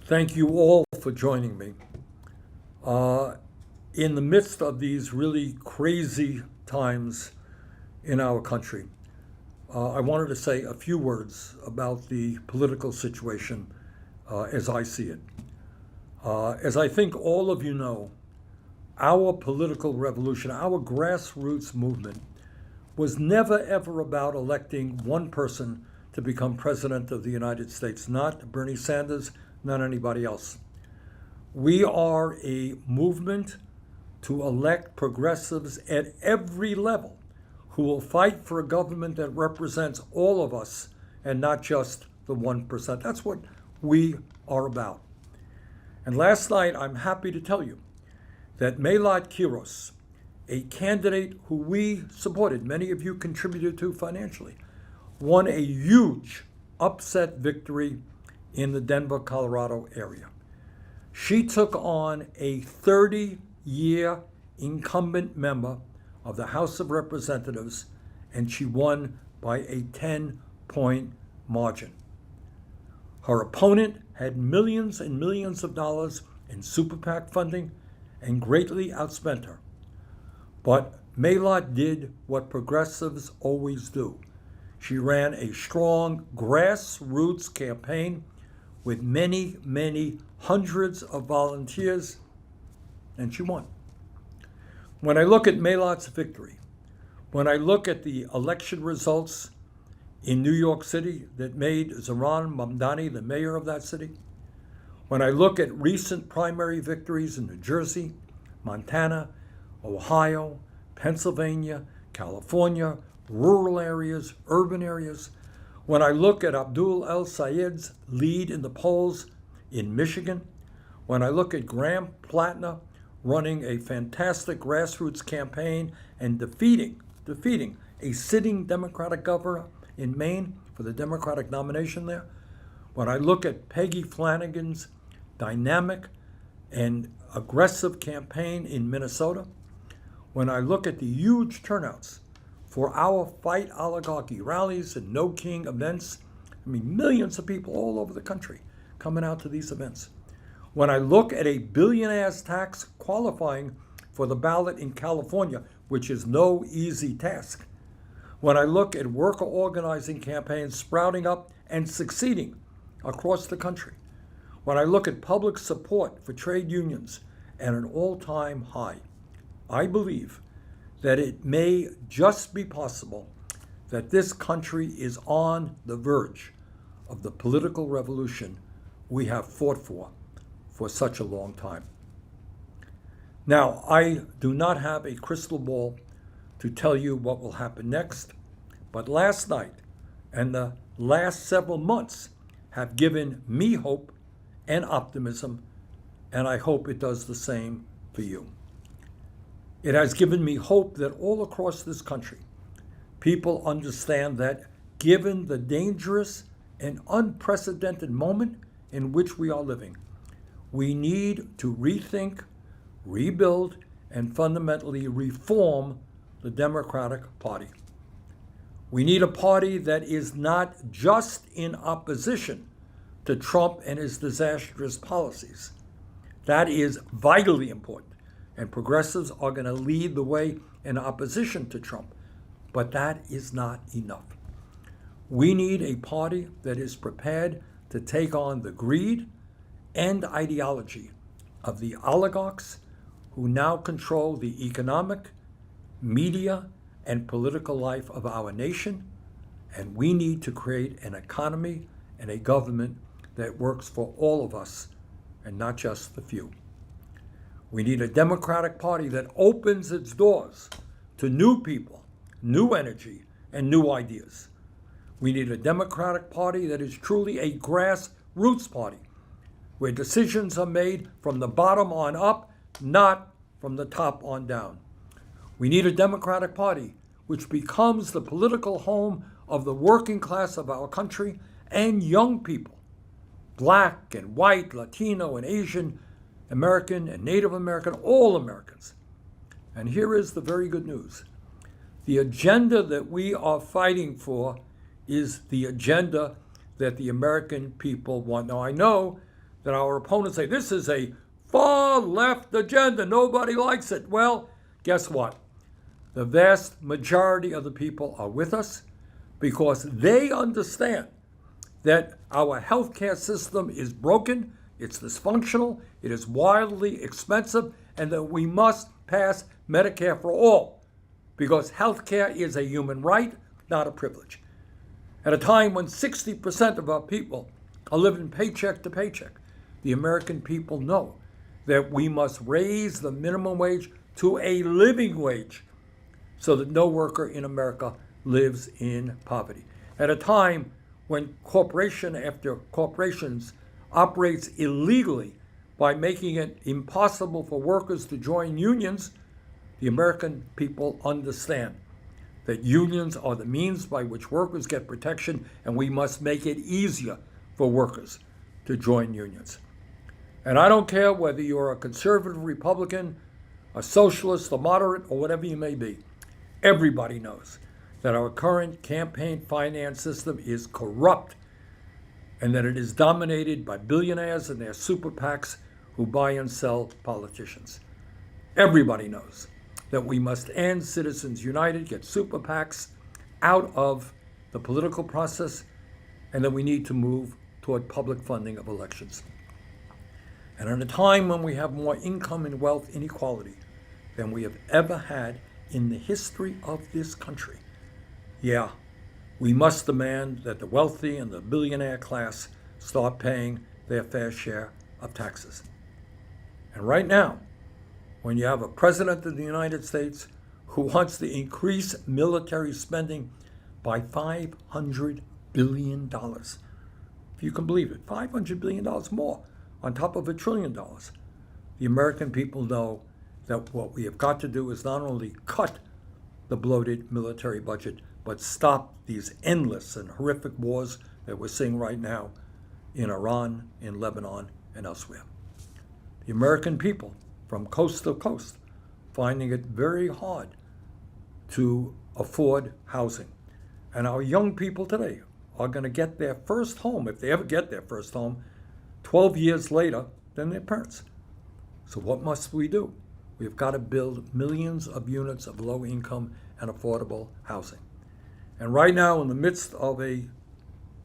Thank you all for joining me. In the midst of these really crazy times in our country, I wanted to say a few words about the political situation as I see it. As I think all of you know, our political revolution, our grassroots movement, was never ever about electing one person to become president of the United States, not Bernie Sanders, not anybody else. We are a movement to elect progressives at every level who will fight for a government that represents all of us and not just the 1%. That's what we are about. And last night, I'm happy to tell you that Meillat Quiros, a candidate who we supported, many of you contributed to financially, won a huge upset victory in the Denver, Colorado area. She took on a 30-year incumbent member of the House of Representatives, and she won by a 10-point margin. Her opponent had millions and millions of dollars in super PAC funding and greatly outspent her. But Meillat did what progressives always do. She ran a strong grassroots campaign with many, many hundreds of volunteers, and she won. When I look at Meillat's victory, when I look at the election results in New York City that made Zohran Mamdani the mayor of that city, when I look at recent primary victories in New Jersey, Montana, Ohio, Pennsylvania, California, rural areas, urban areas, when I look at Abdul El Sayed's lead in the polls in Michigan, when I look at Graham Platner running a fantastic grassroots campaign and defeating a sitting Democratic governor in Maine for the Democratic nomination there, when I look at Peggy Flanagan's dynamic and aggressive campaign in Minnesota, when I look at the huge turnouts for our Fight Oligarchy rallies and No King events, millions of people all over the country coming out to these events. When I look at a billionaire's tax qualifying for the ballot in California, which is no easy task. When I look at worker organizing campaigns sprouting up and succeeding across the country. When I look at public support for trade unions at an all-time high, I believe that it may just be possible that this country is on the verge of the political revolution we have fought for such a long time. Now, I do not have a crystal ball to tell you what will happen next, but last night and the last several months have given me hope and optimism, and I hope it does the same for you. It has given me hope that all across this country, people understand that given the dangerous and unprecedented moment in which we are living, we need to rethink, rebuild, and fundamentally reform the Democratic Party. We need a party that is not just in opposition to Trump and his disastrous policies. That is vitally important, and progressives are going to lead the way in opposition to Trump. But that is not enough. We need a party that is prepared to take on the greed and ideology of the oligarchs who now control the economic, media, and political life of our nation. And we need to create an economy and a government that works for all of us and not just the few. We need a Democratic Party that opens its doors to new people, new energy, and new ideas. We need a Democratic Party that is truly a grassroots party, where decisions are made from the bottom on up, not from the top on down. We need a Democratic Party which becomes the political home of the working class of our country and young people, Black and white, Latino and Asian, American and Native American, all Americans. And here is the very good news. The agenda that we are fighting for is the agenda that the American people want. Now, I know that our opponents say this is a far left agenda, nobody likes it. Well, guess what? The vast majority of the people are with us because they understand that our healthcare system is broken, it's dysfunctional, it is wildly expensive, and that we must pass Medicare for all because healthcare is a human right, not a privilege. At a time when 60% of our people are living paycheck to paycheck, the American people know that we must raise the minimum wage to a living wage so that no worker in America lives in poverty. At a time when corporation after corporations operates illegally by making it impossible for workers to join unions, the American people understand that unions are the means by which workers get protection, and we must make it easier for workers to join unions. And I don't care whether you're a conservative Republican, a socialist, a moderate, or whatever you may be. Everybody knows that our current campaign finance system is corrupt and that it is dominated by billionaires and their super PACs who buy and sell politicians. Everybody knows that we must end Citizens United, get super PACs out of the political process, and that we need to move toward public funding of elections. And at a time when we have more income and wealth inequality than we have ever had in the history of this country, yeah, we must demand that the wealthy and the billionaire class start paying their fair share of taxes. And right now, when you have a president of the United States who wants to increase military spending by $500 billion, if you can believe it, $500 billion more on top of $1 trillion, the American people know that what we have got to do is not only cut the bloated military budget, but stop these endless and horrific wars that we're seeing right now in Iran, in Lebanon, and elsewhere. The American people, from coast to coast, finding it very hard to afford housing. And our young people today are going to get their first home, if they ever get their first home, 12 years later than their parents. So what must we do? We've got to build millions of units of low income and affordable housing. And right now, in the midst of a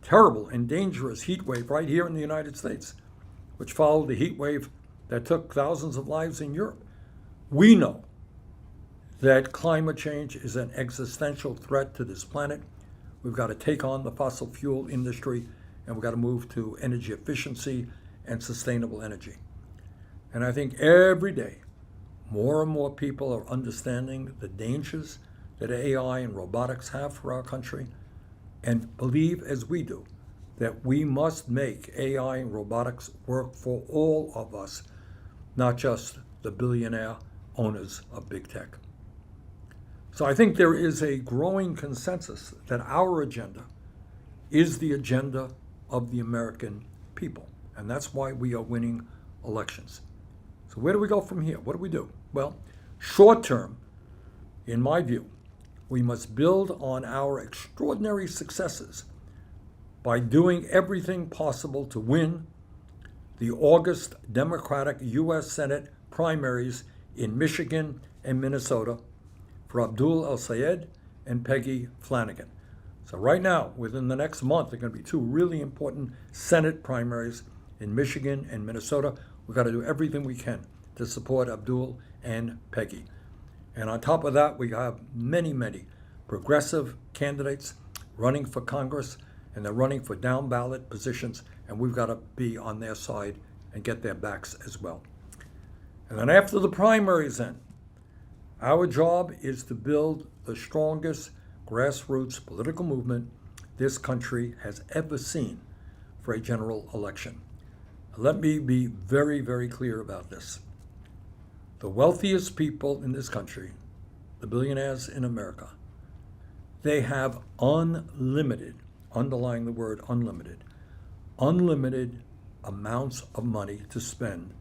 terrible and dangerous heat wave right here in the United States, which followed the heat wave that took thousands of lives in Europe, we know that climate change is an existential threat to this planet. We've got to take on the fossil fuel industry, and we've got to move to energy efficiency and sustainable energy. And I think every day, more and more people are understanding the dangers that AI and robotics have for our country, and believe, as we do, that we must make AI and robotics work for all of us, not just the billionaire owners of big tech. So I think there is a growing consensus that our agenda is the agenda of the American people, and that's why we are winning elections. So where do we go from here? What do we do? Well, short term, in my view, we must build on our extraordinary successes by doing everything possible to win the August Democratic U.S. Senate primaries in Michigan and Minnesota for Abdul El-Sayed and Peggy Flanagan. So right now, within the next month, there are going to be two really important Senate primaries in Michigan and Minnesota. We've got to do everything we can to support Abdul and Peggy. And on top of that, we have many, many progressive candidates running for Congress, and they're running for down ballot positions, and we've got to be on their side and get their backs as well. And then after the primaries end, our job is to build the strongest grassroots political movement this country has ever seen for a general election. Let me be very, very clear about this. The wealthiest people in this country, the billionaires in America, they have unlimited, underlying the word unlimited, unlimited amounts of money to spend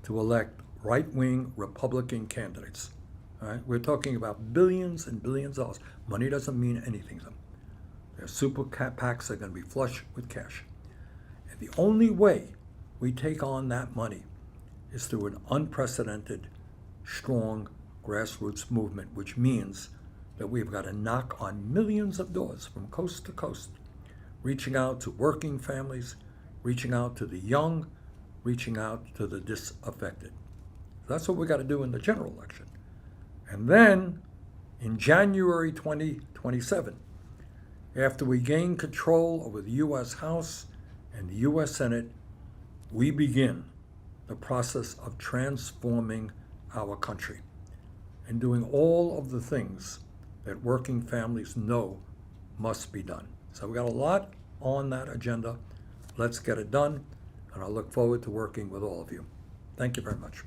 to elect right-wing Republican candidates. All right? We're talking about billions and billions of dollars. Money doesn't mean anything to them. Their super PACs are going to be flush with cash. And the only way we take on that money is through an unprecedented, strong grassroots movement, which means that we've got to knock on millions of doors from coast to coast, reaching out to working families, reaching out to the young, reaching out to the disaffected. That's what we got to do in the general election. And then in January 2027, after we gain control over the U.S. House and the U.S. Senate, we begin the process of transforming our country and doing all of the things that working families know must be done. So we got a lot on that agenda. Let's get it done, and I look forward to working with all of you. Thank you very much.